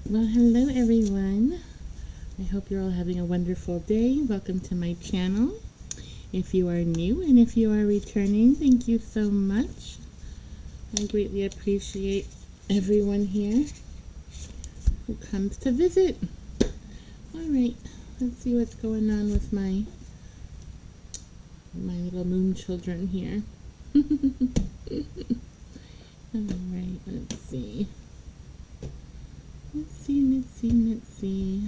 Well, hello everyone. I hope you're all having a wonderful day. Welcome to my channel. If you are new and if you are returning, thank you so much. I greatly appreciate everyone here who comes to visit. Alright, let's see what's going on with my little moon children here. Alright, let's see. Let's see.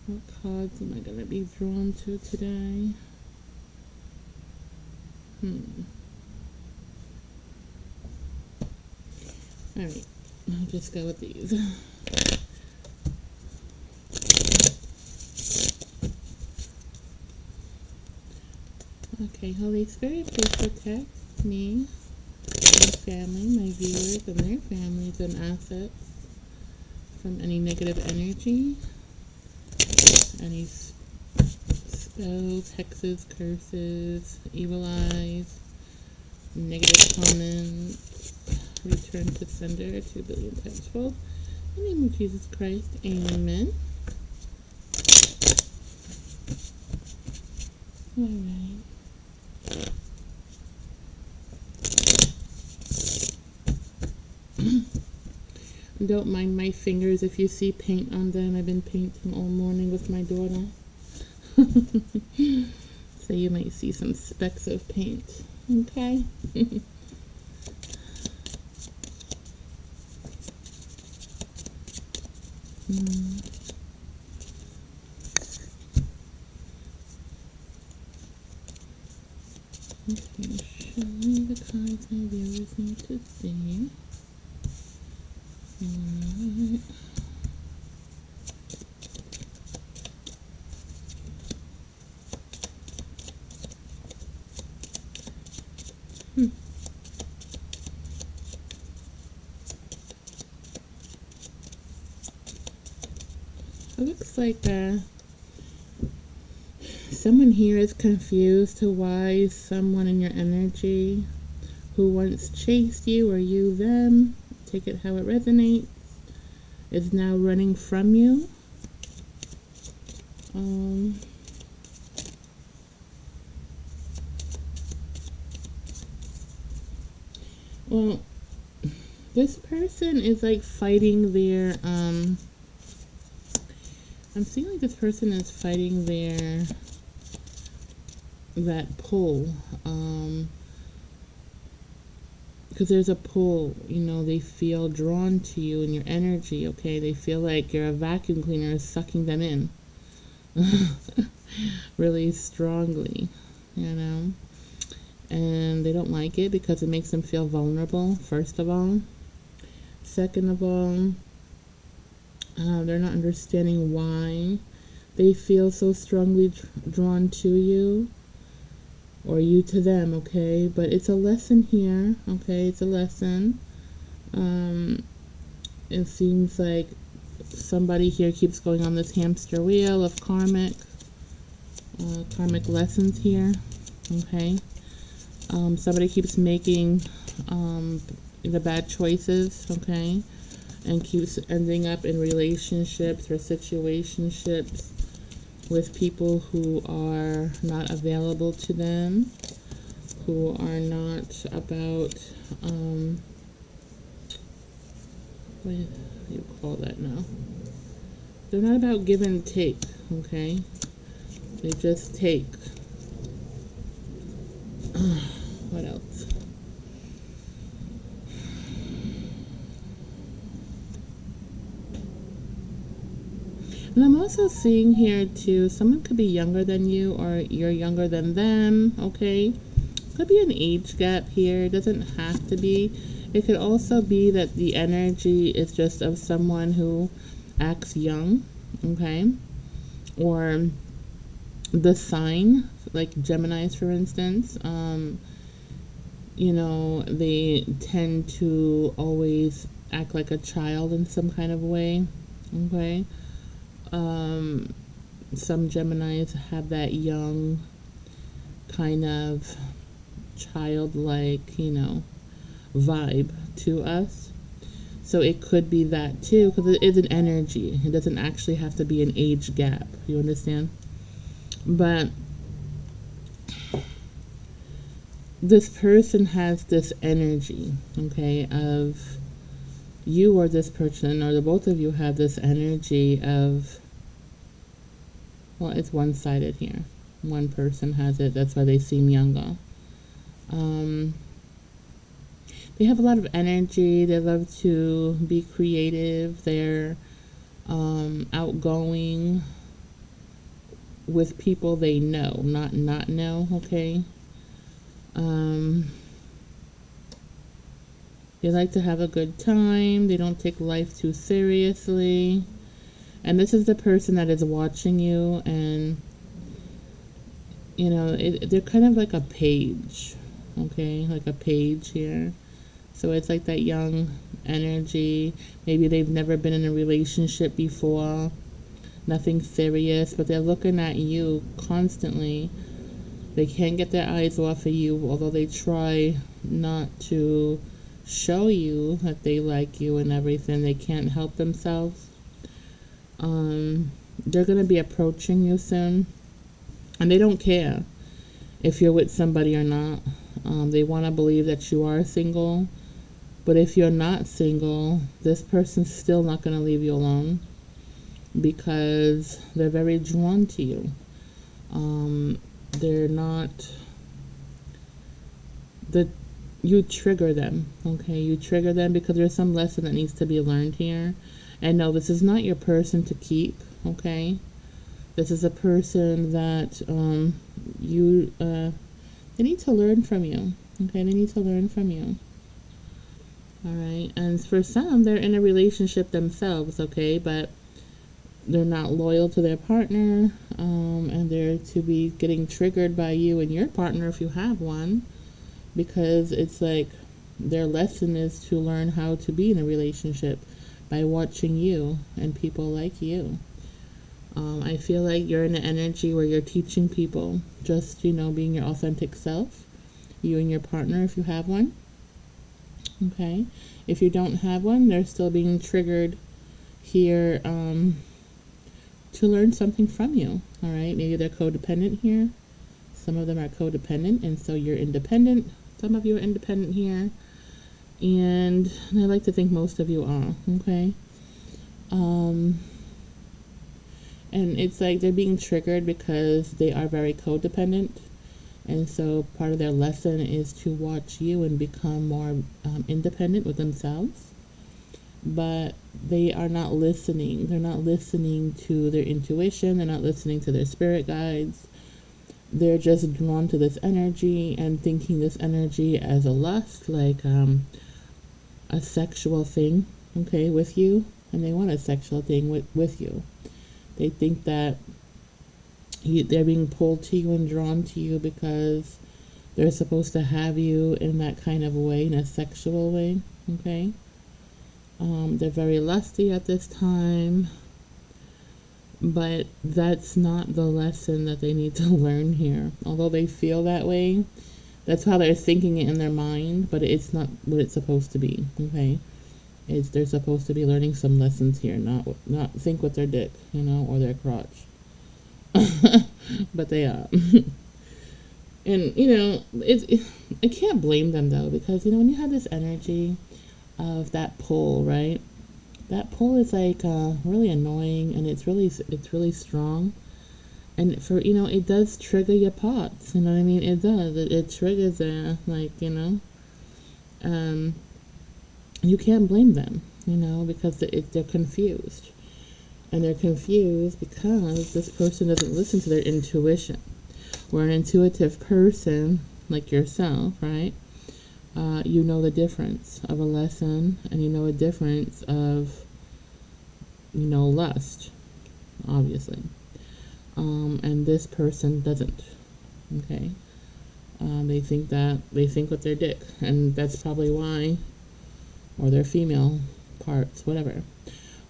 What cards am I going to be drawn to today? Alright, I'll just go with these. Okay, Holy Spirit, please protect me, my family, my viewers, and their families and assets from any negative energy, any spells, hexes, curses, evil eyes, negative comments. Return to sender 2 billion times fold. In the name of Jesus Christ, amen. Alright. Don't mind my fingers if you see paint on them. I've been painting all morning with my daughter. So you might see some specks of paint. Okay? Okay, show me the cards my viewers need to see. Alright. It looks like someone here is confused to why someone in your energy who once chased you or you them, take it how it resonates, is now running from you. Well, this person is like fighting their I'm seeing like this person is fighting that pull, because there's a pull, you know, they feel drawn to you and your energy, okay? They feel like you're a vacuum cleaner sucking them in really strongly, you know? And they don't like it because it makes them feel vulnerable, first of all. Second of all, they're not understanding why they feel so strongly drawn to you, or you to them, okay? But it's a lesson here, okay? It's a lesson. It seems like somebody here keeps going on this hamster wheel of karmic lessons here, okay? Somebody keeps making the bad choices, okay? And keeps ending up in relationships or situationships with people who are not available to them, who are not about, what do you call that now? They're not about give and take, okay? They just take. What else? And I'm also seeing here too, someone could be younger than you or you're younger than them, okay? Could be an age gap here, it doesn't have to be. It could also be that the energy is just of someone who acts young, okay? Or the sign, like Geminis for instance, you know, they tend to always act like a child in some kind of way, okay? Some Geminis have that young kind of childlike, you know, vibe to us. So it could be that too, because it is an energy. It doesn't actually have to be an age gap. You understand? But this person has this energy, okay, of you, or this person, or the both of you have this energy of, well, it's one-sided here. One person has it. That's why they seem younger. Um, they have a lot of energy. They love to be creative. They're outgoing with people they know, not know, okay? Um, they like to have a good time. They don't take life too seriously. And this is the person that is watching you, and, you know, they're kind of like a page, okay? Like a page here. So it's like that young energy. Maybe they've never been in a relationship before, nothing serious, but they're looking at you constantly. They can't get their eyes off of you, although they try not to show you that they like you and everything. They can't help themselves. They're going to be approaching you soon, and they don't care if you're with somebody or not. They want to believe that you are single, but if you're not single, this person's still not going to leave you alone, because they're very drawn to you. They're not, you trigger them, okay? You trigger them because there's some lesson that needs to be learned here. And no, this is not your person to keep, okay? This is a person that they need to learn from you, okay? They need to learn from you. All right, and for some, they're in a relationship themselves, okay? But they're not loyal to their partner, and they're to be getting triggered by you and your partner if you have one, because it's like their lesson is to learn how to be in a relationship by watching you and people like you. I feel like you're in an energy where you're teaching people just, you know, being your authentic self, you and your partner if you have one. Okay, if you don't have one, they're still being triggered here to learn something from you. All right, maybe they're codependent here. Some of them are codependent, and so you're independent. Some of you are independent here, and I like to think most of you are. Okay, and it's like they're being triggered because they are very codependent. And so part of their lesson is to watch you and become more independent with themselves. But they are not listening. They're not listening to their intuition. They're not listening to their spirit guides. They're just drawn to this energy and thinking this energy as a lust, like a sexual thing, okay, with you. And they want a sexual thing with you. They think that they're being pulled to you and drawn to you because they're supposed to have you in that kind of way, in a sexual way, okay? They're very lusty at this time, but that's not the lesson that they need to learn here. Although they feel that way, that's how they're thinking it in their mind, but it's not what it's supposed to be, okay? They're supposed to be learning some lessons here, not think with their dick, you know, or their crotch. But they are. And, you know, I can't blame them, though, because, you know, when you have this energy of that pull, right? That pull is like really annoying, and it's really strong. And for, you know, it does trigger your parts, you know what I mean? It does. It triggers their, like, you know. You can't blame them, you know, because they're confused. And they're confused because this person doesn't listen to their intuition. We're an intuitive person, like yourself, right? You know the difference of a lesson, and you know a difference of, you know, lust, obviously. And this person doesn't, okay? They think with their dick, and that's probably why, or their female parts, whatever.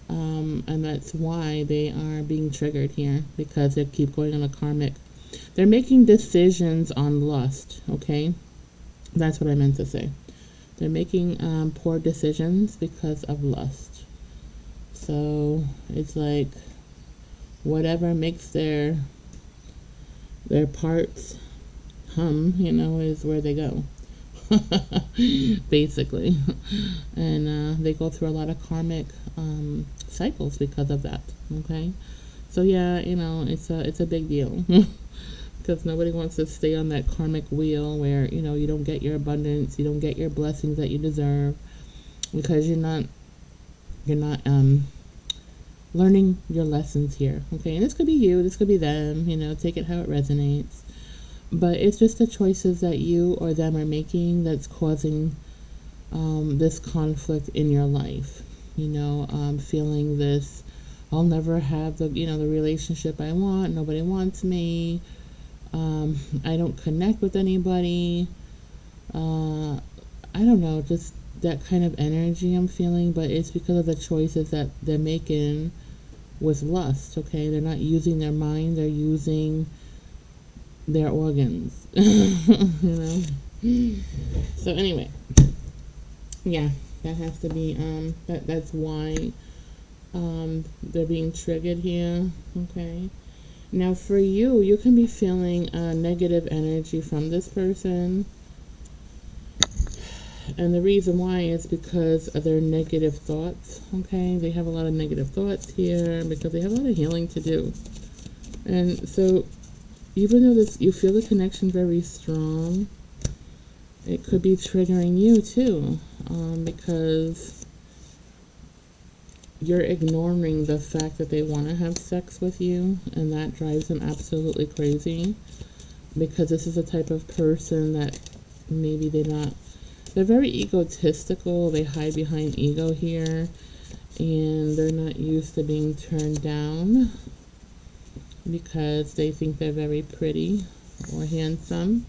And that's why they are being triggered here, because they keep going on a karmic. They're making decisions on lust, okay? That's what I meant to say. They're making poor decisions because of lust. So it's like whatever makes their parts hum, is where they go. Basically. And they go through a lot of karmic cycles because of that. Okay. So yeah, it's a big deal. Because nobody wants to stay on that karmic wheel where you don't get your abundance, you don't get your blessings that you deserve, because you're not learning your lessons here. Okay. And this could be you, this could be them, take it how it resonates. But it's just the choices that you or them are making that's causing this conflict in your life. Feeling this, I'll never have the relationship I want. Nobody wants me. I don't connect with anybody. I don't know, just that kind of energy I'm feeling. But it's because of the choices that they're making with lust. Okay, they're not using their mind. They're using their organs. So anyway, yeah, that has to be that's why they're being triggered here. Okay, now for you can be feeling negative energy from this person, and the reason why is because of their negative thoughts. Okay, they have a lot of negative thoughts here because they have a lot of healing to do. And so even though you feel the connection very strong, it could be triggering you too, because you're ignoring the fact that they want to have sex with you, and that drives them absolutely crazy, because this is a type of person that maybe they're very egotistical, they hide behind ego here, and they're not used to being turned down, because they think they're very pretty or handsome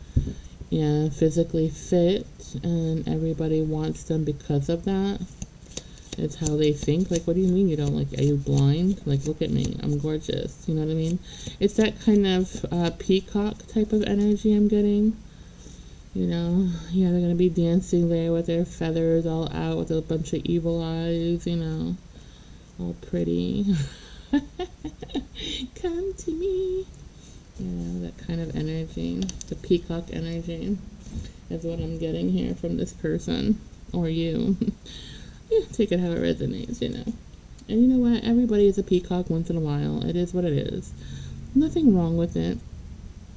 and physically fit, and everybody wants them because of that. It's how they think. Like, what do you mean you don't like? Are you blind? Like, look at me, I'm gorgeous. You know what I mean? It's that kind of peacock type of energy I'm getting. Yeah, they're gonna be dancing there with their feathers all out, with a bunch of evil eyes, all pretty. Come to me. That kind of energy, the peacock energy, is what I'm getting here from this person or you. Yeah, take it how it resonates, And you know what? Everybody is a peacock once in a while. It is what it is. Nothing wrong with it.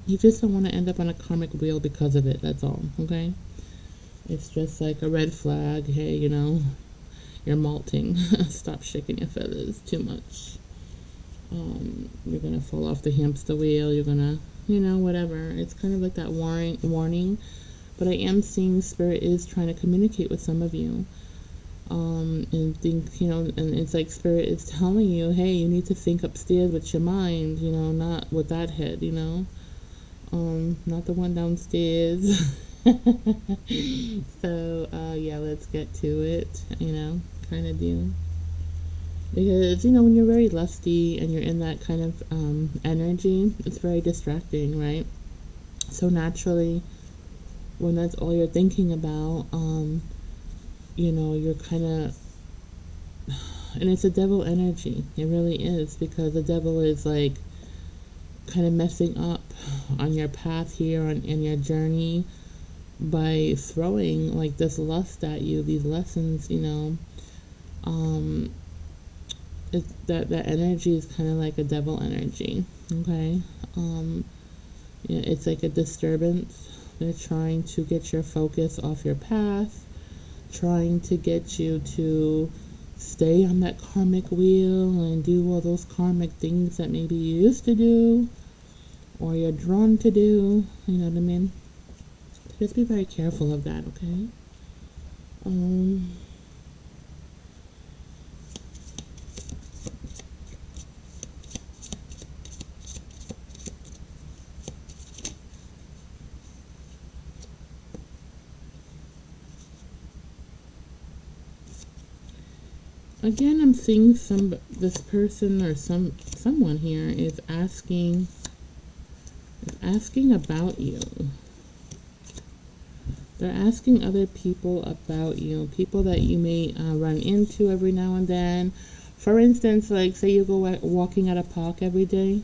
You just don't want to end up on a karmic wheel because of it. That's all. Okay? It's just like a red flag. Hey, you're molting. Stop shaking your feathers too much. You're gonna fall off the hamster wheel, you're gonna, whatever. It's kind of like that warning, but I am seeing Spirit is trying to communicate with some of you, and think, and it's like Spirit is telling you, hey, you need to think upstairs with your mind, not with that head, not the one downstairs. So, yeah, let's get to it, kind of deal. Because, when you're very lusty and you're in that kind of energy, it's very distracting, right? So naturally, when that's all you're thinking about, you're kind of, and it's a devil energy. It really is, because the devil is like kind of messing up on your path here in your journey by throwing like this lust at you, these lessons, that energy is kind of like a devil energy. Okay, it's like a disturbance. They're trying to get your focus off your path, trying to get you to stay on that karmic wheel and do all those karmic things that maybe you used to do or you're drawn to do. You know what I mean? Just be very careful of that. Okay. Again, I'm seeing this person or someone here is asking about you. They're asking other people about you, people that you may run into every now and then. For instance, like say you go walking at a park every day,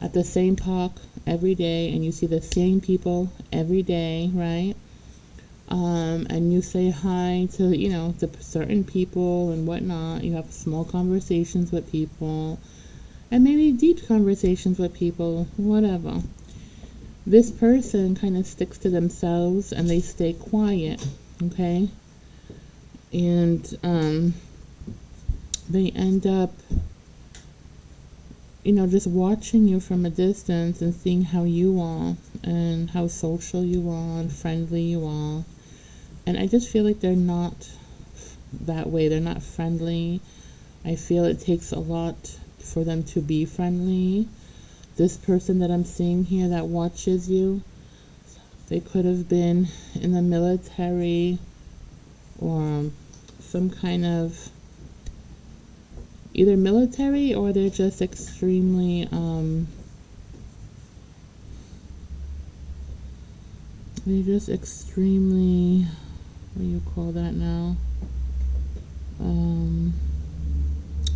at the same park every day, and you see the same people every day, right? And you say hi to, to certain people and whatnot. You have small conversations with people, and maybe deep conversations with people, whatever. This person kind of sticks to themselves and they stay quiet, okay? And they end up, just watching you from a distance and seeing how you are and how social you are and friendly you are. And I just feel like they're not that way. They're not friendly. I feel it takes a lot for them to be friendly. This person that I'm seeing here that watches you, they could have been in the military or some kind of either military, or they're just extremely what do you call that now?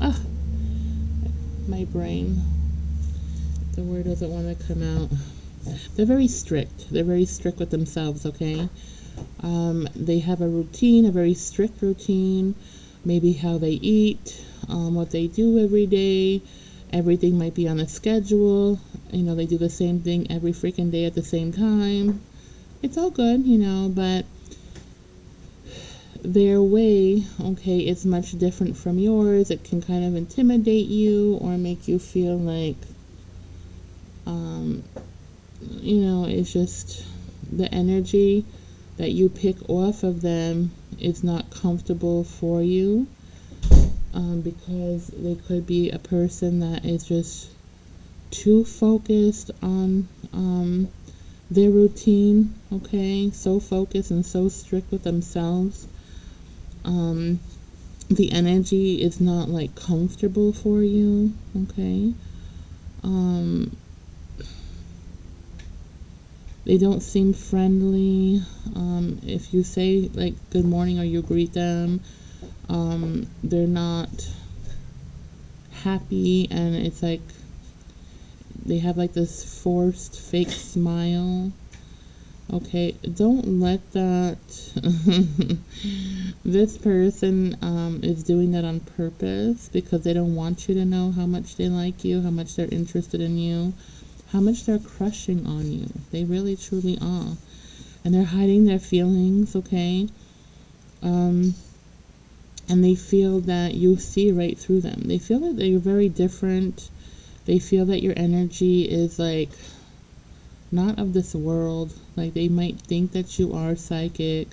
Ah, my brain. The word doesn't want to come out. They're very strict. They're very strict with themselves, okay? They have a routine, a very strict routine. Maybe how they eat, what they do every day. Everything might be on a schedule. They do the same thing every freaking day at the same time. It's all good, but their way, okay, is much different from yours. It can kind of intimidate you or make you feel like, it's just the energy that you pick off of them is not comfortable for you, because they could be a person that is just too focused on their routine, okay, so focused and so strict with themselves. The energy is not like comfortable for you, okay. They don't seem friendly. If you say like good morning or you greet them, they're not happy, and it's like they have like this forced fake smile. Okay, don't let that this person is doing that on purpose because they don't want you to know how much they like you, how much they're interested in you, how much they're crushing on you. They really truly are. And they're hiding their feelings, okay? And they feel that you see right through them. They feel that they're very different. They feel that your energy is like not of this world. Like they might think that you are psychic.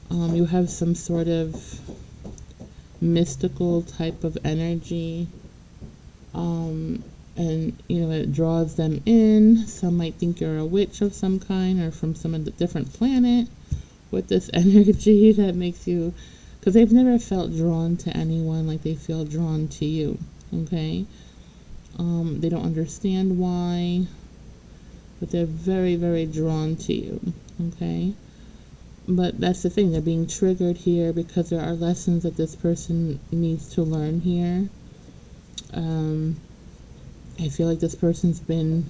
You have some sort of mystical type of energy. And it draws them in. Some might think you're a witch of some kind or from some different planet with this energy that makes you, because they've never felt drawn to anyone like they feel drawn to you, okay? They don't understand why, but they're very, very drawn to you, okay? But that's the thing, they're being triggered here because there are lessons that this person needs to learn here. I feel like this person's been,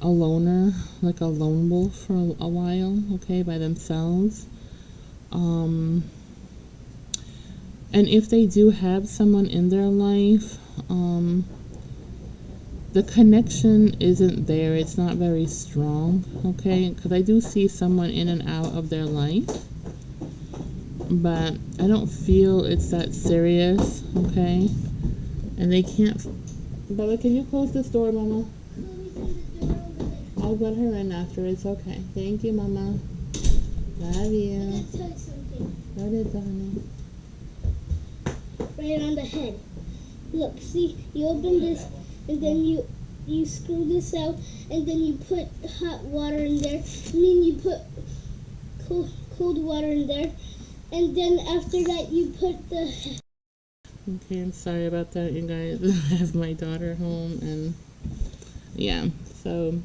a loner, like a lone wolf for a while, okay, by themselves. And if they do have someone in their life, the connection isn't there. It's not very strong, okay? Because I do see someone in and out of their life, but I don't feel it's that serious, okay? And they can't... Bella, can you close this door, Mama? I'll let her in after. It's okay. Thank you, Mama. Love you. I'm going to tell you something. What is it, honey? Right on the head. Look, see, you open this, and then you screw this out, and then you put hot water in there, and then you put cold water in there, and then after that you put the... Okay, I'm sorry about that, you guys. I have my daughter home, and yeah, so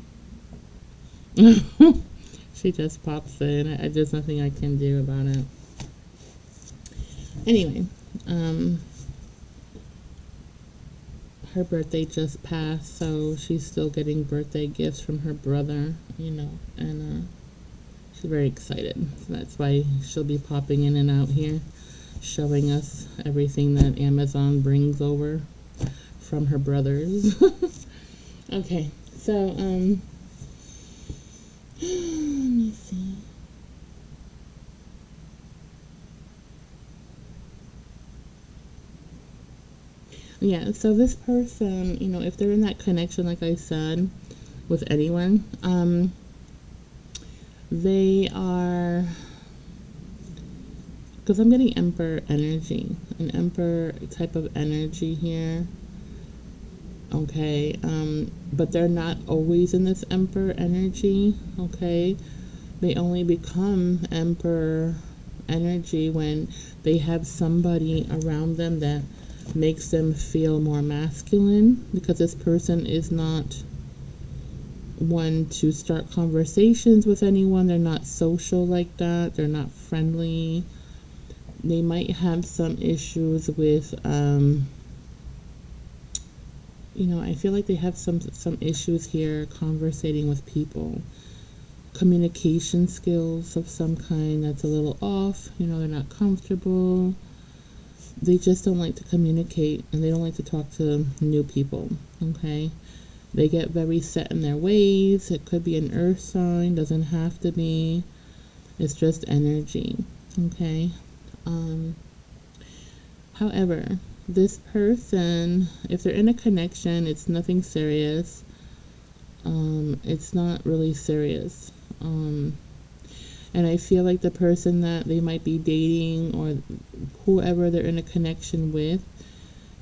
She just pops in. There's nothing I can do about it. Anyway, her birthday just passed, so she's still getting birthday gifts from her brother, and she's very excited. So that's why she'll be popping in and out here, showing us everything that Amazon brings over from her brothers. Okay, so, let me see. Yeah, so this person, if they're in that connection, like I said, with anyone, they are, because I'm getting Emperor energy, an Emperor type of energy here. Okay, but they're not always in this Emperor energy. Okay, they only become Emperor energy when they have somebody around them that makes them feel more masculine, because this person is not one to start conversations with anyone. They're not social like that. They're not friendly. They might have some issues with I feel like they have some issues here conversating with people. Communication skills of some kind that's a little off. They're not comfortable. They just don't like to communicate, and they don't like to talk to new people. Okay, they get very set in their ways. It could be an earth sign, doesn't have to be. It's just energy. Okay. However, this person, if they're in a connection, it's nothing serious. It's not really serious. And I feel like the person that they might be dating, or whoever they're in a connection with,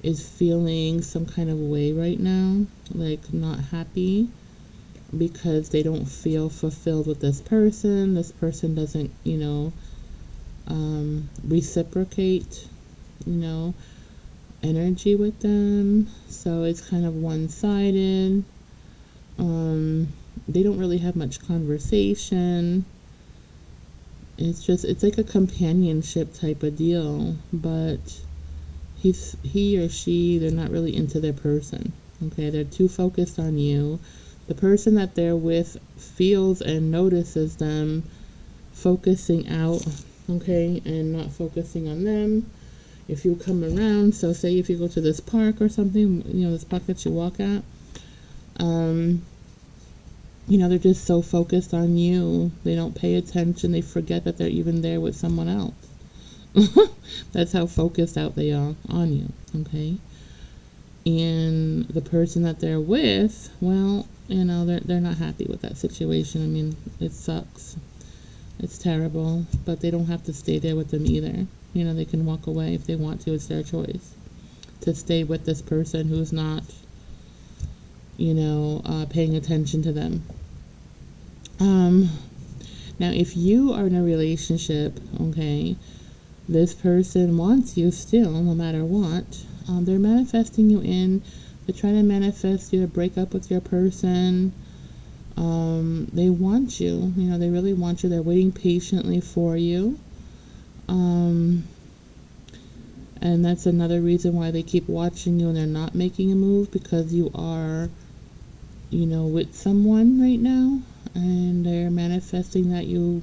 is feeling some kind of way right now, like not happy, because they don't feel fulfilled with this person. This person doesn't, reciprocate, energy with them. So it's kind of one-sided. They don't really have much conversation. It's like a companionship type of deal, but he or she, they're not really into their person. Okay, they're too focused on you. The person that they're with feels and notices them focusing out, okay, and not focusing on them. If you come around, so say if you go to this park or something, this park that you walk at, they're just so focused on you. They don't pay attention. They forget that they're even there with someone else. That's how focused out they are on you, okay? And the person that they're with, well, they're not happy with that situation. I mean, it sucks. It's terrible, but they don't have to stay there with them either. They can walk away if they want to. It's their choice to stay with this person who's not, paying attention to them. Now, if you are in a relationship, okay, this person wants you still, no matter what. They're manifesting you in. They're trying to manifest you to break up with your person. They want you. They really want you. They're waiting patiently for you. And that's another reason why they keep watching you and they're not making a move, because you are, with someone right now, and they're manifesting that you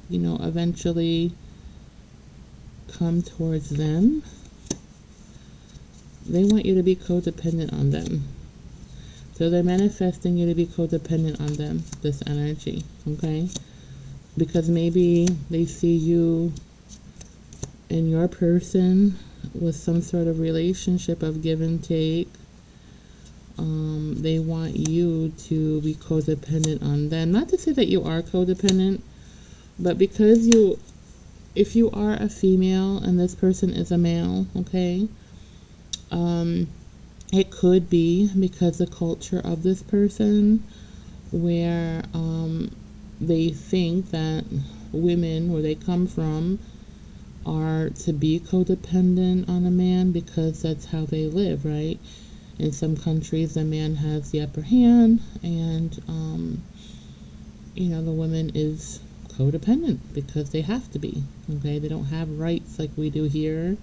eventually come towards them. They want you to be codependent on them. So they're manifesting you to be codependent on them, this energy, okay? Because maybe they see you and your person with some sort of relationship of give and take. They want you to be codependent on them. Not to say that you are codependent, but because if you are a female and this person is a male, okay, it could be because the culture of this person, where they think that women, where they come from, are to be codependent on a man because that's how they live, right? In some countries, the man has the upper hand, and the woman is codependent because they have to be. Okay, they don't have rights like we do here.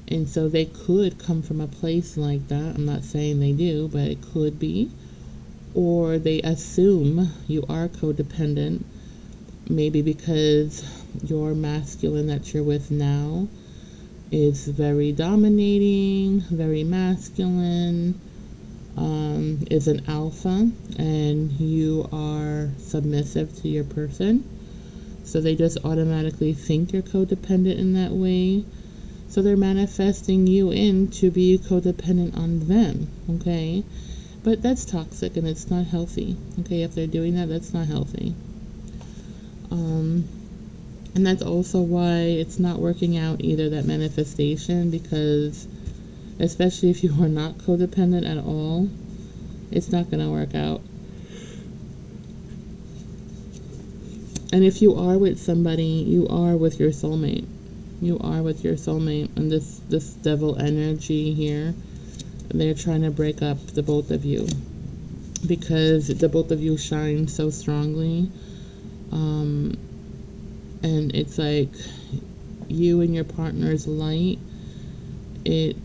And so they could come from a place like that. I'm not saying they do, but it could be. Or they assume you are codependent, maybe because your masculine that you're with now is very dominating, very masculine, is an alpha, and you are submissive to your person. So they just automatically think you're codependent in that way. So they're manifesting you in to be codependent on them, okay? But that's toxic and it's not healthy, okay? If they're doing that, that's not healthy. And that's also why it's not working out either, that manifestation, because especially if you are not codependent at all, it's not going to work out. And if you are with somebody, you are with your soulmate. You are with your soulmate. And this devil energy here, they're trying to break up the both of you because the both of you shine so strongly. And it's like you and your partner's light, it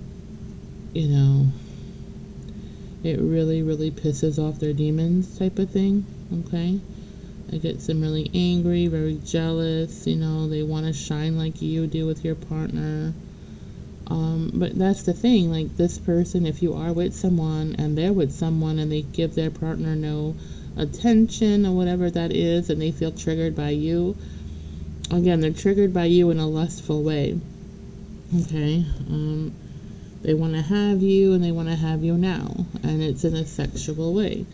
really, really pisses off their demons type of thing, okay? It gets them really angry, very jealous, they want to shine like you do with your partner. But that's the thing, like this person, if you are with someone and they're with someone and they give their partner no attention or whatever that is, and they feel triggered by you, again, they're triggered by you in a lustful way, okay? They want to have you and they want to have you now, and it's in a sexual way.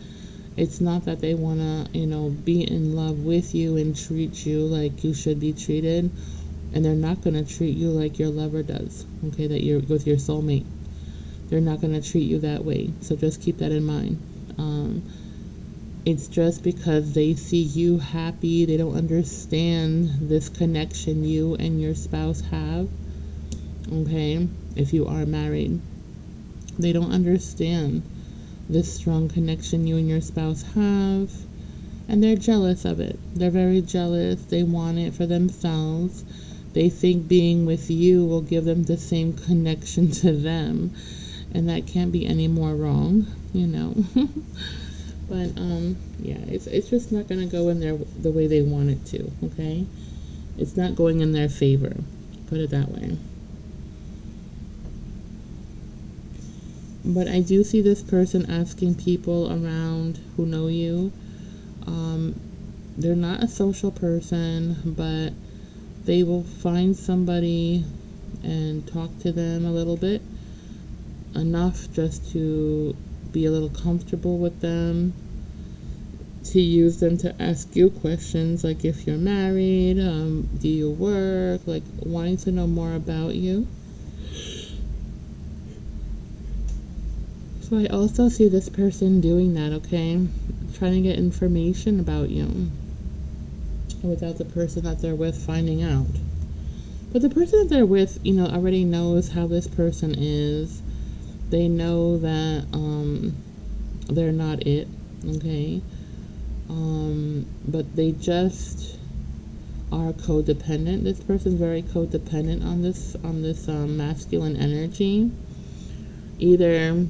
It's not that they want to, be in love with you and treat you like you should be treated, and they're not going to treat you like your lover does, okay, that you're with your soulmate. They're not going to treat you that way, so just keep that in mind. It's just because they see you happy, they don't understand this connection you and your spouse have, okay, if you are married. They don't understand this strong connection you and your spouse have, and they're jealous of it. They're very jealous. They want it for themselves. They think being with you will give them the same connection to them, and that can't be any more wrong, But yeah, it's just not going to go in there the way they want it to, okay? It's not going in their favor, put it that way. But I do see this person asking people around who know you. They're not a social person, but they will find somebody and talk to them a little bit, enough just to be a little comfortable with them, to use them to ask you questions like if you're married, do you work, like wanting to know more about you. So I also see this person doing that, okay? Trying to get information about you without the person that they're with finding out. But the person that they're with, already knows how this person is. They know that they're not it, okay? But they just are codependent. This person's very codependent on this masculine energy. Either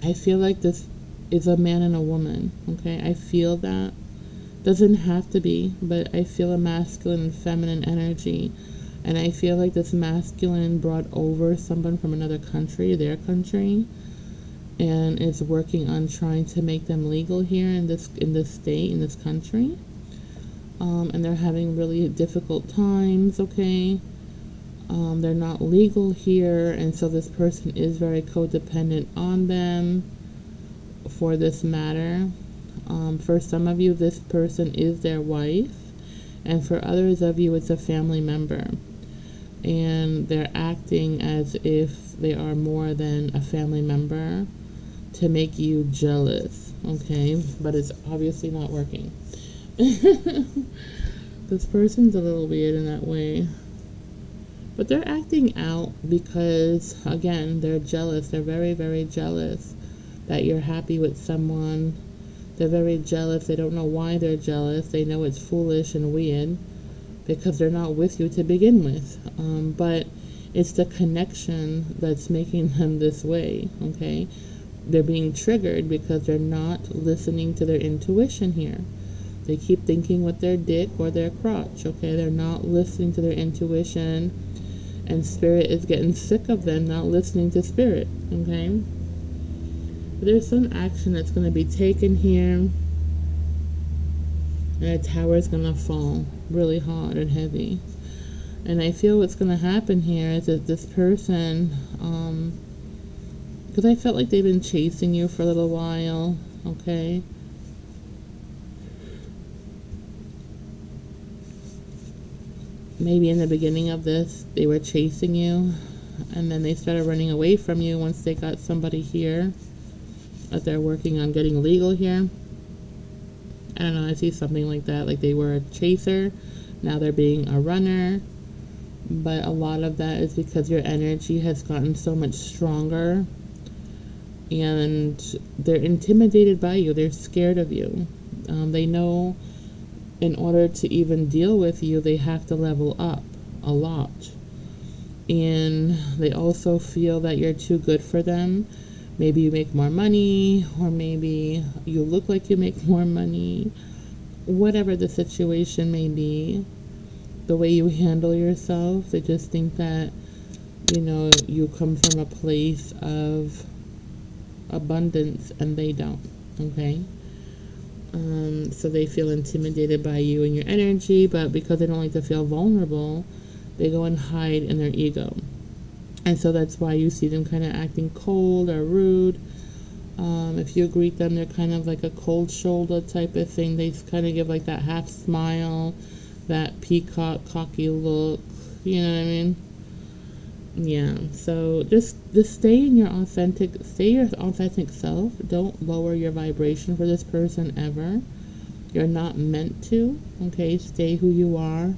I feel like this is a man and a woman, okay? I feel that. Doesn't have to be, but I feel a masculine and feminine energy. And I feel like this masculine brought over someone from another country, their country, and is working on trying to make them legal here in this state, in this country. And they're having really difficult times, okay? They're not legal here, and so this person is very codependent on them for this matter. For some of you, this person is their wife, and for others of you, it's a family member. And they're acting as if they are more than a family member to make you jealous, okay? But it's obviously not working. This person's a little weird in that way. But they're acting out because, again, they're jealous. They're very, very jealous that you're happy with someone They're very jealous. They don't know why they're jealous. They know it's foolish and weird because they're not with you to begin with. But it's the connection that's making them this way, okay? They're being triggered because they're not listening to their intuition here. They keep thinking with their dick or their crotch, okay? They're not listening to their intuition, and spirit is getting sick of them not listening to spirit, okay? But there's some action that's going to be taken here, and a tower is going to fall really hard and heavy. And I feel what's going to happen here is that this person, because I felt like they've been chasing you for a little while, okay? Maybe in the beginning of this, they were chasing you, and then they started running away from you once they got somebody here, as they're working on getting legal here. I don't know, I see something like that, like they were a chaser, now they're being a runner. But a lot of that is because your energy has gotten so much stronger, and they're intimidated by you. They're scared of you. They know in order to even deal with you, they have to level up a lot. And they also feel that you're too good for them. Maybe you make more money, or maybe you look like you make more money. Whatever the situation may be, the way you handle yourself, they just think that, you come from a place of abundance, and they don't, okay? So they feel intimidated by you and your energy, but because they don't like to feel vulnerable, they go and hide in their ego. And so that's why you see them kind of acting cold or rude. If you greet them, they're kind of like a cold shoulder type of thing. They kind of give like that half smile, that peacock, cocky look, you know what I mean? Yeah, so just stay your authentic self. Don't lower your vibration for this person ever. You're not meant to, okay? Stay who you are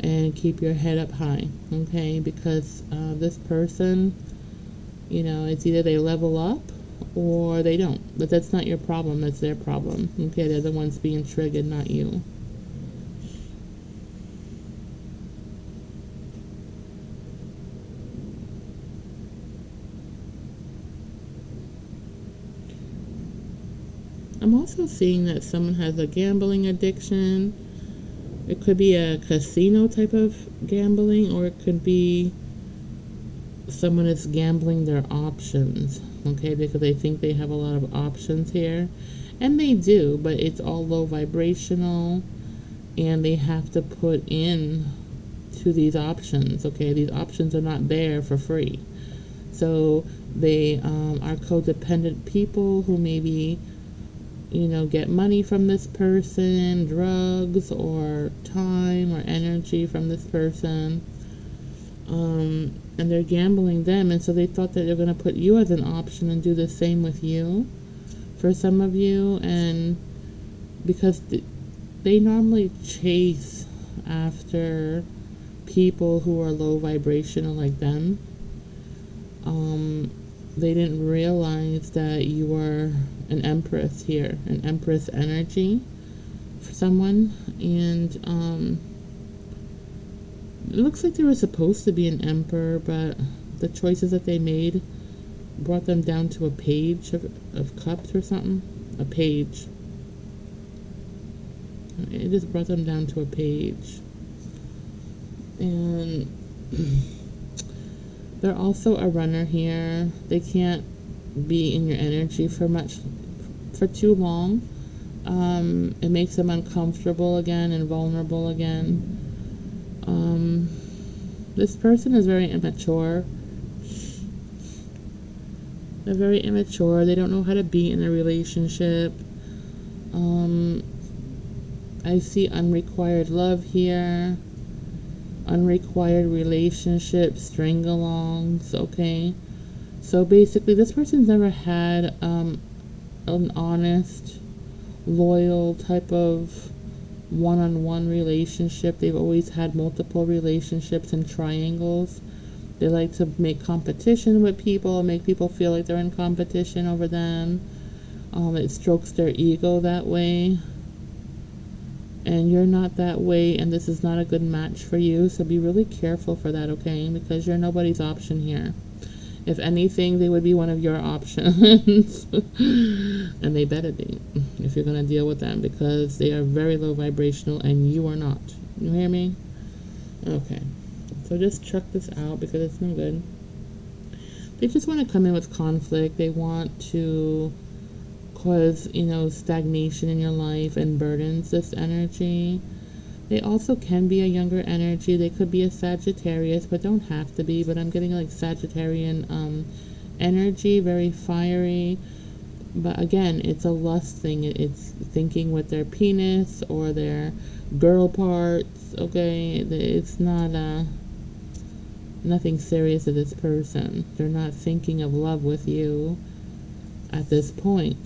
and keep your head up high, okay? Because this person, it's either they level up or they don't. But that's not your problem, that's their problem, okay? They're the ones being triggered, not you. I'm also seeing that someone has a gambling addiction. It could be a casino type of gambling, or it could be someone is gambling their options, okay, because they think they have a lot of options here. And they do, but it's all low vibrational, and they have to put in to these options, okay? These options are not there for free. So they are codependent people who maybe get money from this person, drugs or time or energy from this person, and they're gambling them, and so they thought that they're going to put you as an option and do the same with you for some of you. And because they normally chase after people who are low vibrational like them, they didn't realize that you were an empress here, an empress energy for someone. And it looks like they were supposed to be an emperor, but the choices that they made brought them down to a page of cups or something. A page. It just brought them down to a page. And they're also a runner here. They can't be in your energy for too long. It makes them uncomfortable again and vulnerable again. This person is very immature. They're very immature. They don't know how to be in a relationship. I see unrequired love here. Unrequired relationships, string-alongs, okay? So basically, this person's never had an honest, loyal type of one-on-one relationship. They've always had multiple relationships and triangles. They like to make competition with people, make people feel like they're in competition over them. It strokes their ego that way. And you're not that way, and this is not a good match for you. So be really careful for that, okay? Because you're nobody's option here. If anything, they would be one of your options. And they better be if you're going to deal with them, because they are very low vibrational and you are not. You hear me? Okay. So just chuck this out because it's no good. They just want to come in with conflict. They want to cause, stagnation in your life and burdens, this energy. They also can be a younger energy. They could be a Sagittarius, but don't have to be. But I'm getting like Sagittarian energy, very fiery. But again, it's a lust thing. It's thinking with their penis or their girl parts, okay? It's not nothing serious to this person. They're not thinking of love with you at this point.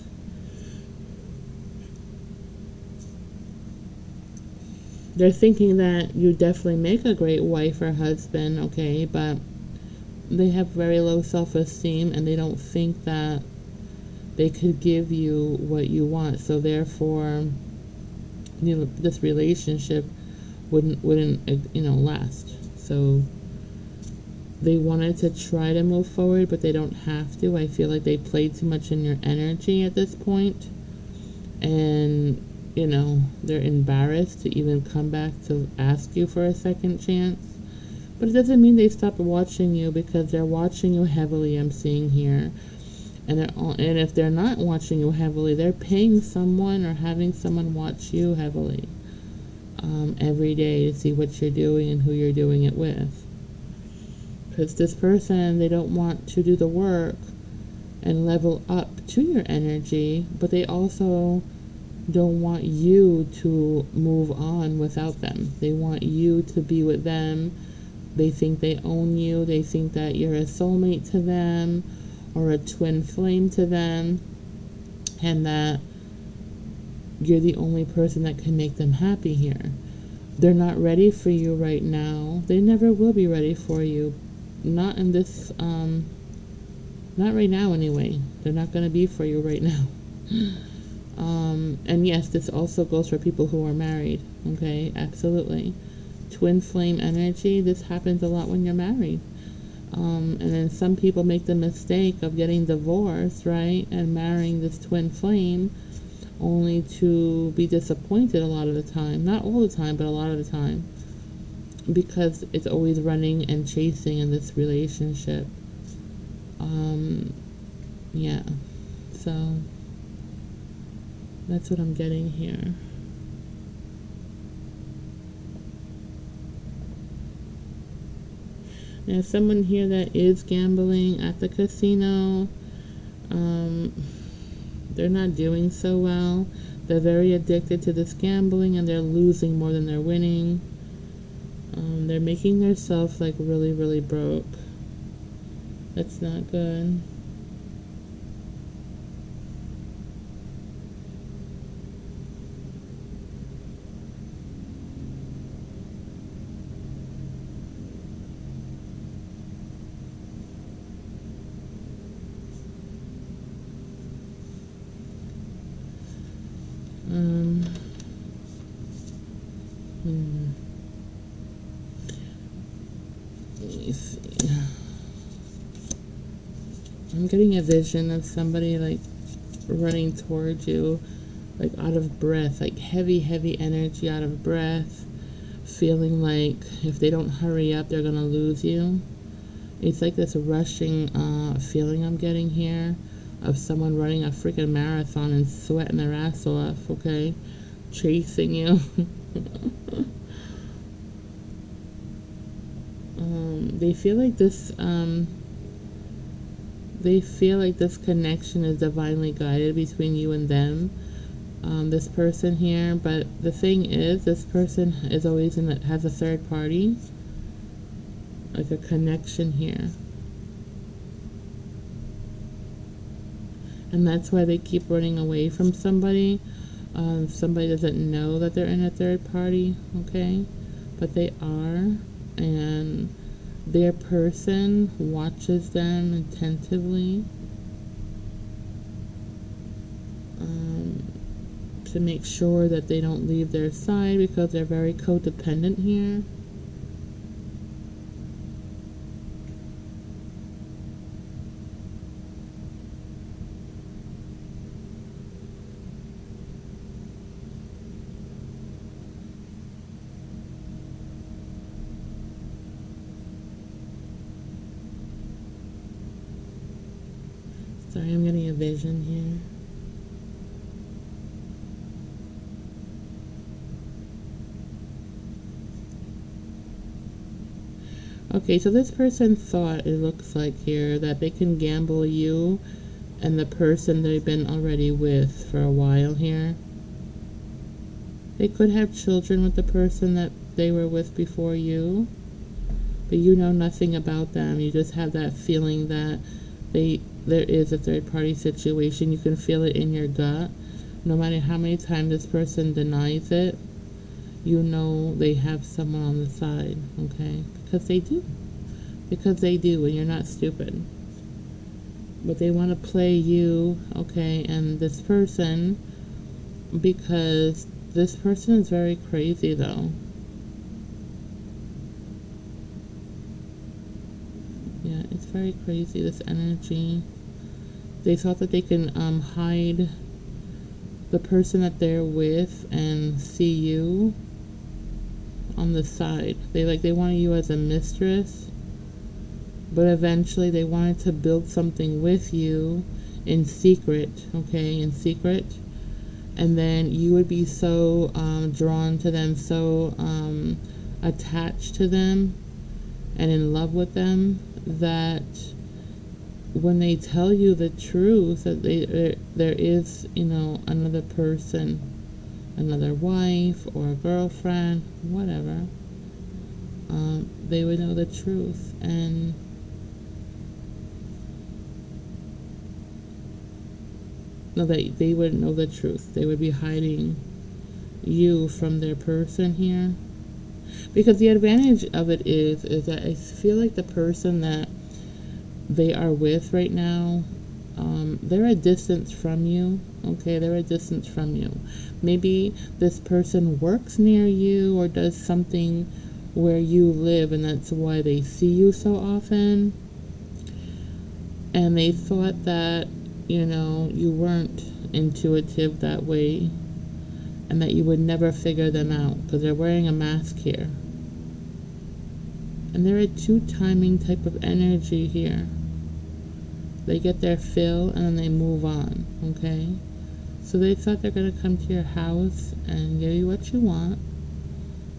They're thinking that you definitely make a great wife or husband, okay, but they have very low self-esteem and they don't think that they could give you what you want. So therefore, this relationship wouldn't last. So they wanted to try to move forward, but they don't have to. I feel like they played too much in your energy at this point, and they're embarrassed to even come back to ask you for a second chance. But it doesn't mean they stopped watching you, because they're watching you heavily, I'm seeing here. And if they're not watching you heavily, they're paying someone or having someone watch you heavily every day to see what you're doing and who you're doing it with. Because this person, they don't want to do the work and level up to your energy, but they also don't want you to move on without them. They want you to be with them. They think they own you. They think that you're a soulmate to them or a twin flame to them, and that you're the only person that can make them happy here. They're not ready for you right now. They never will be ready for you. Not in this, not right now anyway. They're not going to be for you right now. And yes, this also goes for people who are married, okay? Absolutely. Twin flame energy, this happens a lot when you're married. And then some people make the mistake of getting divorced, right? And marrying this twin flame, only to be disappointed a lot of the time. Not all the time, but a lot of the time. Because it's always running and chasing in this relationship. Yeah. So that's what I'm getting here. There's someone here that is gambling at the casino. They're not doing so well. They're very addicted to this gambling, and they're losing more than they're winning. They're making themselves like really, really broke. That's not good. Let me see. I'm getting a vision of somebody like running towards you, like out of breath, like heavy, heavy energy, out of breath, feeling like if they don't hurry up, they're gonna lose you. It's like this rushing feeling I'm getting here of someone running a freaking marathon and sweating their ass off, okay? Chasing you. They feel like this connection is divinely guided between you and them, this person here. But the thing is, this person is always has a third party, like a connection here. And that's why they keep running away from somebody. Somebody doesn't know that they're in a third party, okay? But they are, and their person watches them attentively. to make sure that they don't leave their side because they're very codependent here. Sorry, I'm getting a vision here. Okay, so this person thought, it looks like here, that they can gamble you and the person they've been already with for a while here. They could have children with the person that they were with before you, but you know nothing about them. You just have that feeling that there is a third party situation. You can feel it in your gut. No matter how many times this person denies it, you know they have someone on the side, okay? Because they do. Because they do, and you're not stupid. But they want to play you, okay, and this person, because this person is very crazy, though. Yeah, it's very crazy, this energy. They thought that they can hide the person that they're with and see you on the side. They wanted you as a mistress, but eventually they wanted to build something with you in secret, okay, in secret. And then you would be so drawn to them, so attached to them and in love with them, that when they tell you the truth that there is, you know, another person, another wife or a girlfriend, whatever, they would know the truth. And no, they wouldn't know the truth. They would be hiding you from their person here. Because the advantage of it is that I feel like the person that they are with right now, they're a distance from you, okay? They're a distance from you. Maybe this person works near you or does something where you live, and that's why they see you so often. And they thought that, you know, you weren't intuitive that way and that you would never figure them out because they're wearing a mask here. And they're a two-timing type of energy here. They get their fill and then they move on, okay? So they thought they're going to come to your house and give you what you want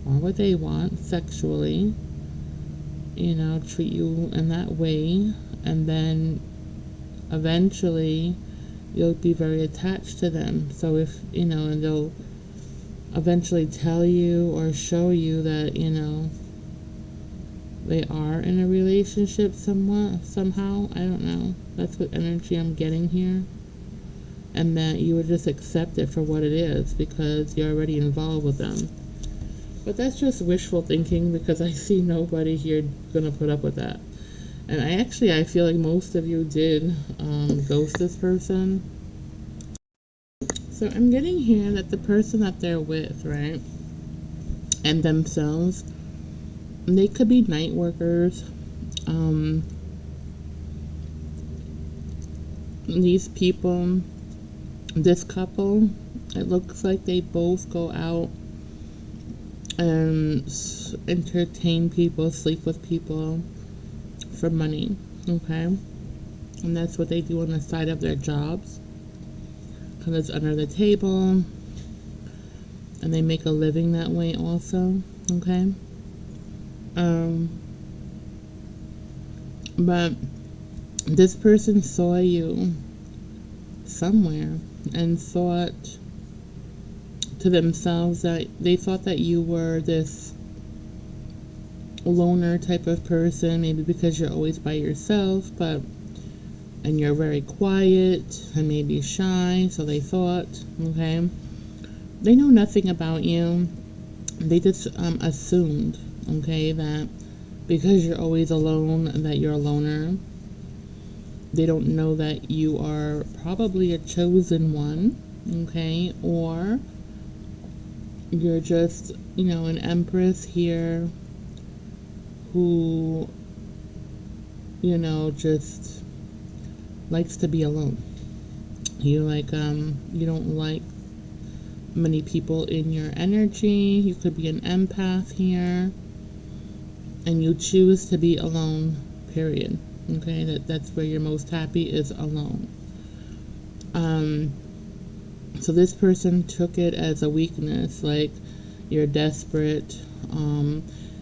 or what they want sexually, you know, treat you in that way, and then eventually you'll be very attached to them. So if, you know, and they'll eventually tell you or show you that, you know, they are in a relationship somehow. I don't know. That's what energy I'm getting here. And that you would just accept it for what it is because you're already involved with them. But that's just wishful thinking because I see nobody here gonna put up with that. And I feel like most of you did ghost this person. So I'm getting here that the person that they're with, right, and themselves, they could be night workers. These people, this couple, it looks like they both go out and entertain people, sleep with people for money, okay? And that's what they do on the side of their jobs because it's under the table, and they make a living that way also, okay? But this person saw you somewhere and thought to themselves that they thought that you were this loner type of person, maybe because you're always by yourself, and you're very quiet and maybe shy, so they thought, okay? They know nothing about you. They just assumed, okay, that because you're always alone, that you're a loner. They don't know that you are probably a chosen one, okay? Or you're just, an empress here who, just likes to be alone. You don't like many people in your energy. You could be an empath here, and you choose to be alone, period. Okay, that's where you're most happy, is alone. Um, so this person took it as a weakness, like you're desperate.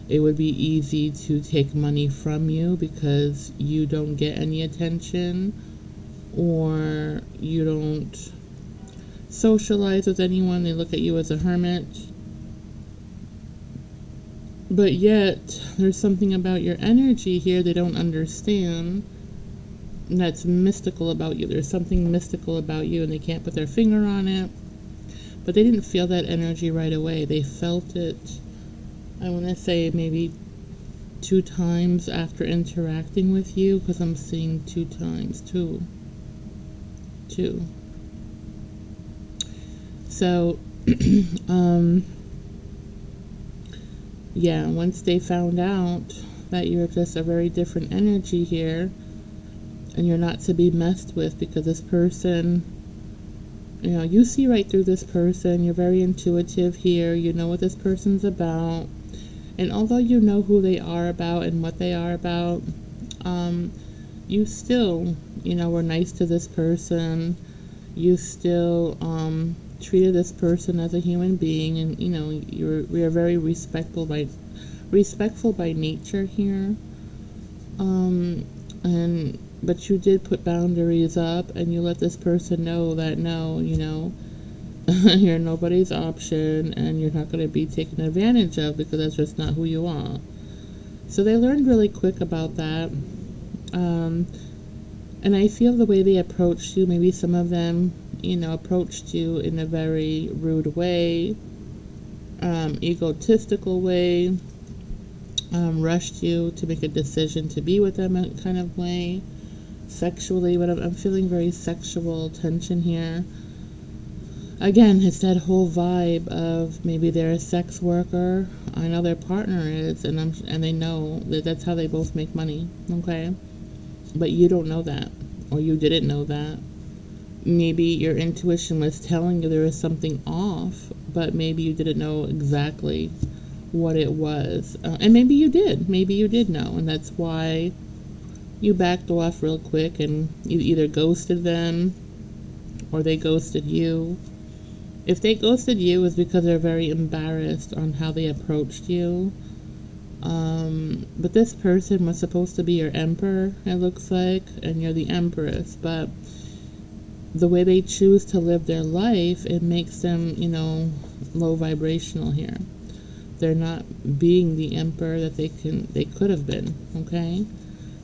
It would be easy to take money from you because you don't get any attention, or you don't socialize with anyone. They look at you as a hermit. But yet, there's something about your energy here they don't understand that's mystical about you. There's something mystical about you, and they can't put their finger on it. But they didn't feel that energy right away. They felt it, I want to say, maybe 2 times after interacting with you, because I'm seeing 2 times. Two. So, yeah, once they found out that you're just a very different energy here, and you're not to be messed with, because this person, you see right through this person. You're very intuitive here. You know what this person's about. And although you know who they are about and what they are about, you still, were nice to this person. You still treated this person as a human being, and we are very respectful by nature here. But you did put boundaries up, and you let this person know that no, you're nobody's option, and you're not going to be taken advantage of, because that's just not who you are. So they learned really quick about that. And I feel the way they approached you, maybe some of them, approached you in a very rude way, egotistical way, rushed you to make a decision to be with them kind of way, sexually. But I'm feeling very sexual tension here. Again, it's that whole vibe of maybe they're a sex worker. I know their partner is, and they know that that's how they both make money. Okay, but you don't know that, or you didn't know that. Maybe your intuition was telling you there was something off, but maybe you didn't know exactly what it was. And maybe you did. Maybe you did know, and that's why you backed off real quick, and you either ghosted them or they ghosted you. If they ghosted you, it's because they're very embarrassed on how they approached you. But this person was supposed to be your emperor, it looks like, and you're the empress. But the way they choose to live their life, it makes them, low vibrational here. They're not being the emperor that they could have been, okay?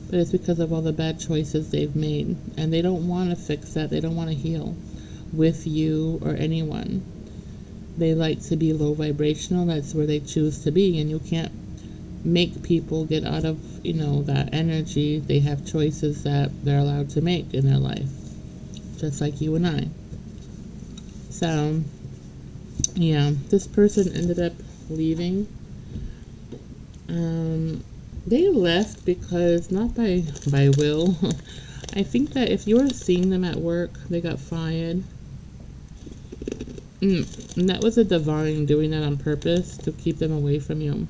But it's because of all the bad choices they've made, and they don't want to fix that. They don't want to heal with you or anyone. They like to be low vibrational. That's where they choose to be, and you can't make people get out of, that energy. They have choices that they're allowed to make in their life, just like you and I. So, yeah, this person ended up leaving. They left because, not by will. I think that if you were seeing them at work, they got fired. And that was a divine doing that on purpose to keep them away from you,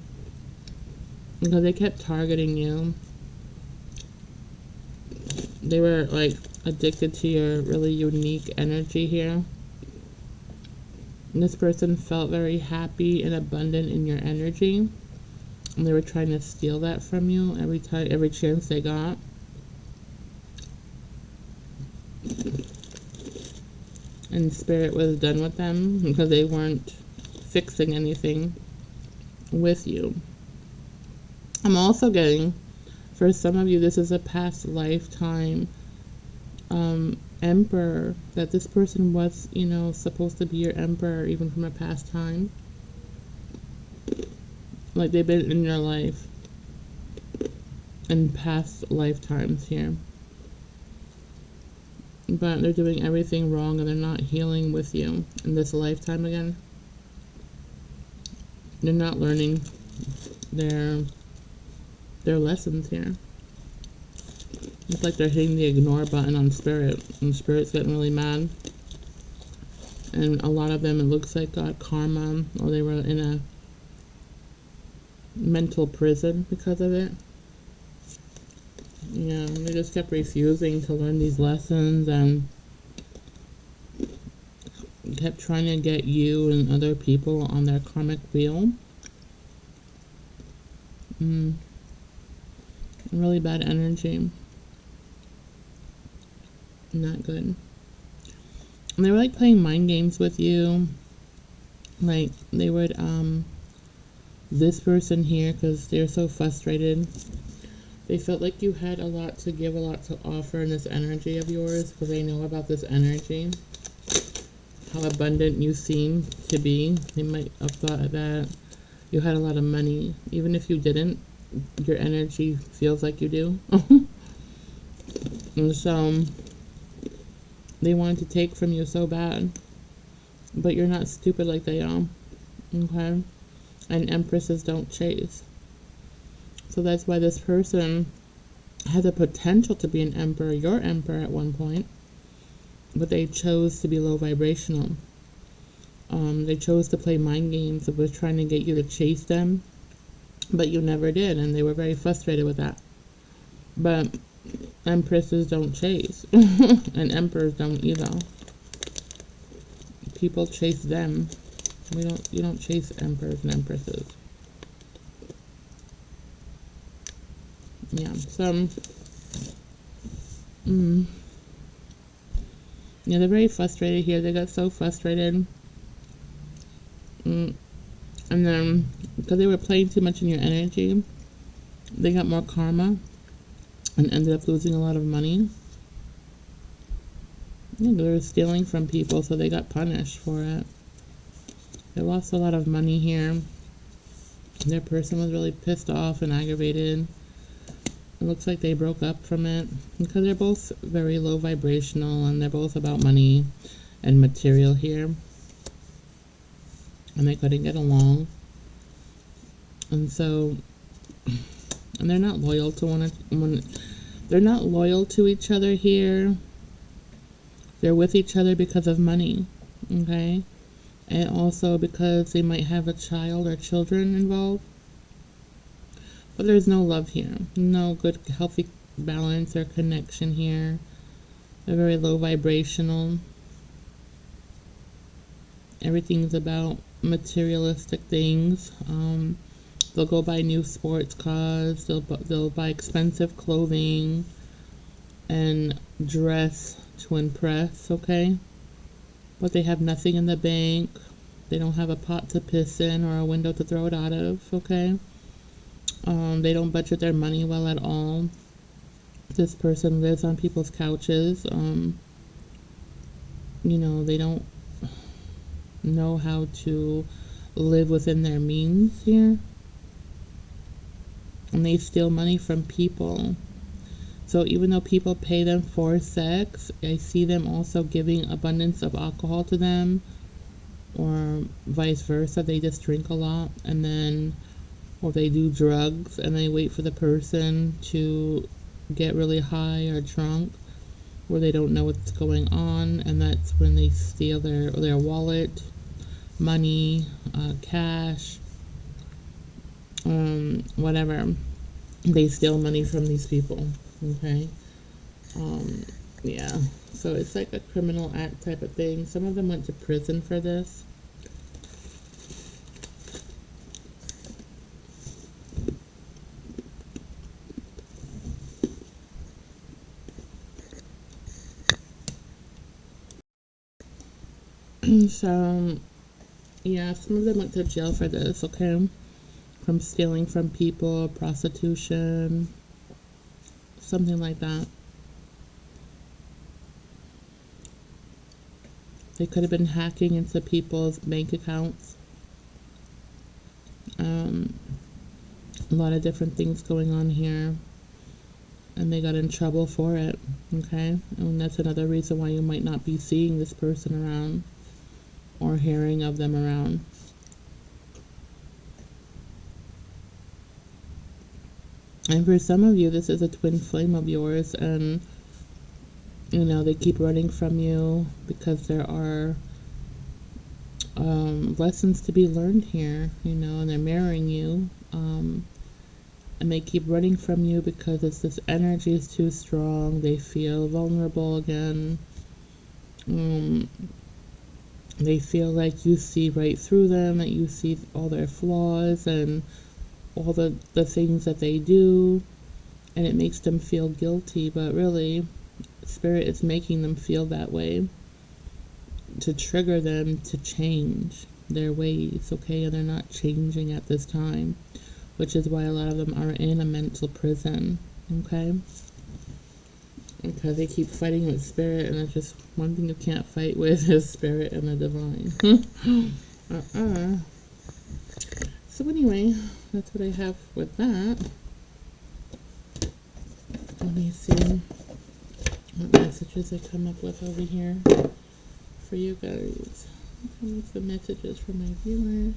because they kept targeting you. They were like addicted to your really unique energy here. And this person felt very happy and abundant in your energy, and they were trying to steal that from you every chance they got. And spirit was done with them because they weren't fixing anything with you. I'm also getting, for some of you, this is a past lifetime emperor, that this person was, supposed to be your emperor even from a past time. Like they've been in your life in past lifetimes here. but they're doing everything wrong and they're not healing with you in this lifetime again. They're not learning their lessons here. It's like they're hitting the ignore button on Spirit, and Spirit's getting really mad. And a lot of them, it looks like, got karma, or they were in a mental prison because of it. Yeah, they just kept refusing to learn these lessons and kept trying to get you and other people on their karmic wheel. Really bad energy. Not good. And they were like playing mind games with you. Like they would, this person here, because they're so frustrated, they felt like you had a lot to give, a lot to offer in this energy of yours, because they know about this energy, how abundant you seem to be. They might have thought that you had a lot of money. Even if you didn't, your energy feels like you do. And so they wanted to take from you so bad, but you're not stupid like they are. Okay? And empresses don't chase. So that's why this person had the potential to be an emperor, your emperor at one point, but they chose to be low vibrational. They chose to play mind games that was trying to get you to chase them, but you never did, and they were very frustrated with that. But empresses don't chase, and emperors don't either. People chase them. You don't chase emperors and empresses. Yeah, so yeah, they're very frustrated here. They got so frustrated. And then, because they were playing too much in your energy, they got more karma and ended up losing a lot of money. Yeah, they were stealing from people, so they got punished for it. They lost a lot of money here. Their person was really pissed off and aggravated. It looks like they broke up from it because they're both very low vibrational and they're both about money and material here. And they couldn't get along. And so, and they're not loyal to they're not loyal to each other here. They're with each other because of money, okay? And also because they might have a child or children involved. But there's no love here. No good, healthy balance or connection here. They're very low vibrational. Everything's about materialistic things. They'll go buy new sports cars. They'll buy expensive clothing and dress to impress, okay? But they have nothing in the bank. They don't have a pot to piss in or a window to throw it out of, okay? They don't budget their money well at all. This person lives on people's couches. They don't know how to live within their means here. And they steal money from people. So even though people pay them for sex, I see them also giving abundance of alcohol to them, or vice versa. They just drink a lot, and then, or they do drugs and they wait for the person to get really high or drunk, where they don't know what's going on, and that's when they steal their wallet, money, cash, whatever. They steal money from these people, okay? Yeah, so it's like a criminal act type of thing. Some of them went to prison for this. So, yeah, some of them went to jail for this, okay? From stealing from people, prostitution, something like that. They could have been hacking into people's bank accounts. A lot of different things going on here. and they got in trouble for it. Okay, and that's another reason why you might not be seeing this person around or hearing of them around. And for some of you, this is a twin flame of yours, and they keep running from you because there are lessons to be learned here, and they're mirroring you. And they keep running from you because this energy is too strong. They feel vulnerable again. They feel like you see right through them, that you see all their flaws and all the things that they do, and it makes them feel guilty, but really, Spirit is making them feel that way to trigger them to change their ways, okay? And they're not changing at this time, which is why a lot of them are in a mental prison, okay? Because they keep fighting with Spirit, and it's just one thing you can't fight with is Spirit and the Divine. So anyway, that's what I have with that. Let me see what messages I come up with over here for you guys. What are the messages from my viewers?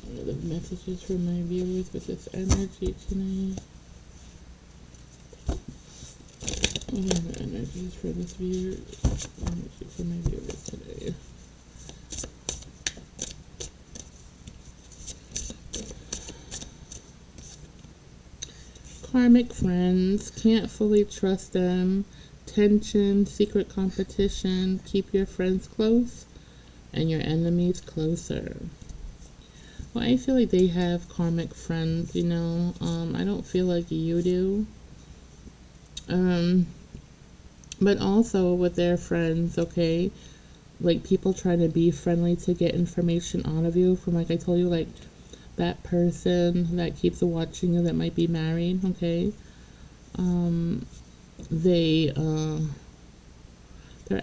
What are the messages from my viewers with this energy tonight? What are the energies for this viewer? Energy for my viewers today. Karmic friends, can't fully trust them. Tension, secret competition. Keep your friends close and your enemies closer. Well, I feel like they have karmic friends, I don't feel like you do. But also with their friends, okay, like people trying to be friendly to get information out of you from, like I told you, like that person that keeps watching you that might be married, okay? They're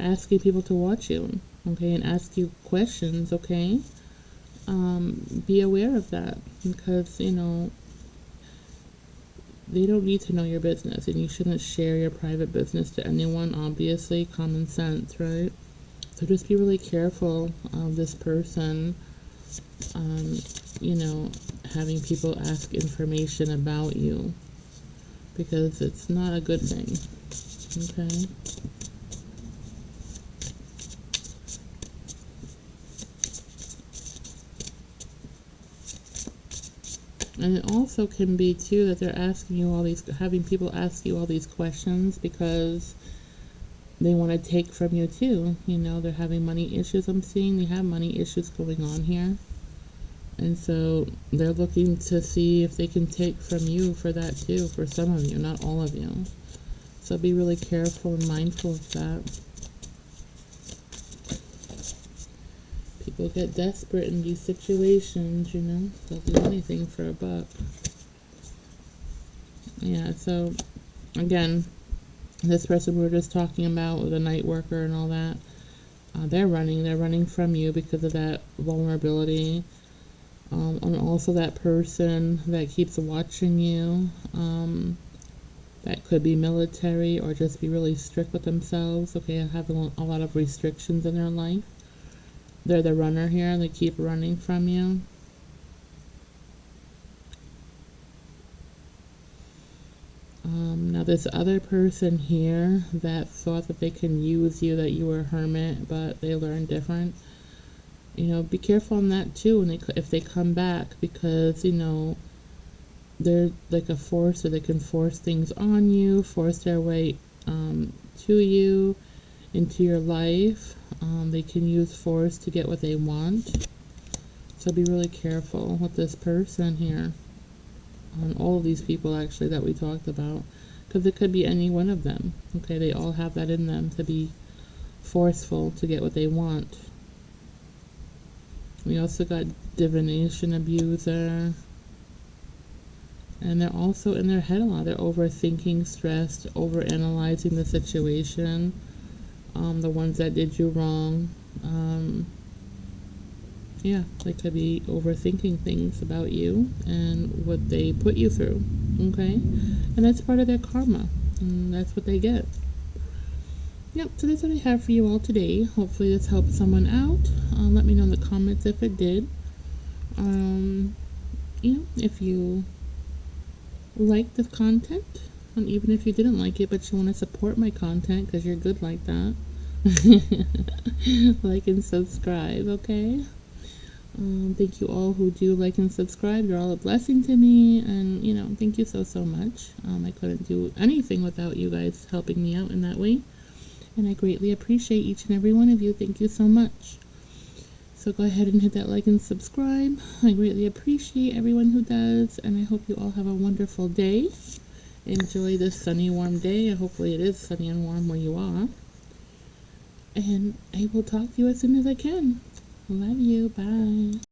asking people to watch you, okay, and ask you questions, okay? Be aware of that, because they don't need to know your business, and you shouldn't share your private business to anyone, obviously, common sense, right? So just be really careful of this person, having people ask information about you, because it's not a good thing, okay? And it also can be too that they're asking you having people ask you all these questions because they want to take from you too. They're having money issues. I'm seeing they have money issues going on here. And so they're looking to see if they can take from you for that too, for some of you, not all of you. So be really careful and mindful of that. People get desperate in these situations, they'll do anything for a buck. Yeah, so again, this person we were just talking about with the night worker and all that, they're running from you because of that vulnerability. And also that person that keeps watching you, that could be military or just be really strict with themselves, okay, and have a lot of restrictions in their life. They're the runner here, and they keep running from you. Now this other person here that thought that they can use you, that you were a hermit, but they learned different. Be careful on that too, and if they come back, because they're like a force, or they can force things on you, force their way to you, into your life. They can use force to get what they want. So be really careful with this person here, on all of these people actually that we talked about, because it could be any one of them. Okay, they all have that in them, to be forceful to get what they want. We also got divination abuser. And they're also in their head a lot. They're overthinking, stressed, overanalyzing the situation. The ones that did you wrong. Yeah, they could be overthinking things about you and what they put you through. Okay? And that's part of their karma. And that's what they get. Yep, so that's what I have for you all today. Hopefully this helped someone out. Let me know in the comments if it did. If you like the content, and even if you didn't like it but you want to support my content because you're good like that, like and subscribe, okay? Thank you all who do like and subscribe. You're all a blessing to me, and thank you so much. I couldn't do anything without you guys helping me out in that way, and I greatly appreciate each and every one of you. Thank you so much. So go ahead and hit that like and subscribe. I greatly appreciate everyone who does, and I hope you all have a wonderful day. Enjoy this sunny, warm day. Hopefully it is sunny and warm where you are. And I will talk to you as soon as I can. Love you. Bye.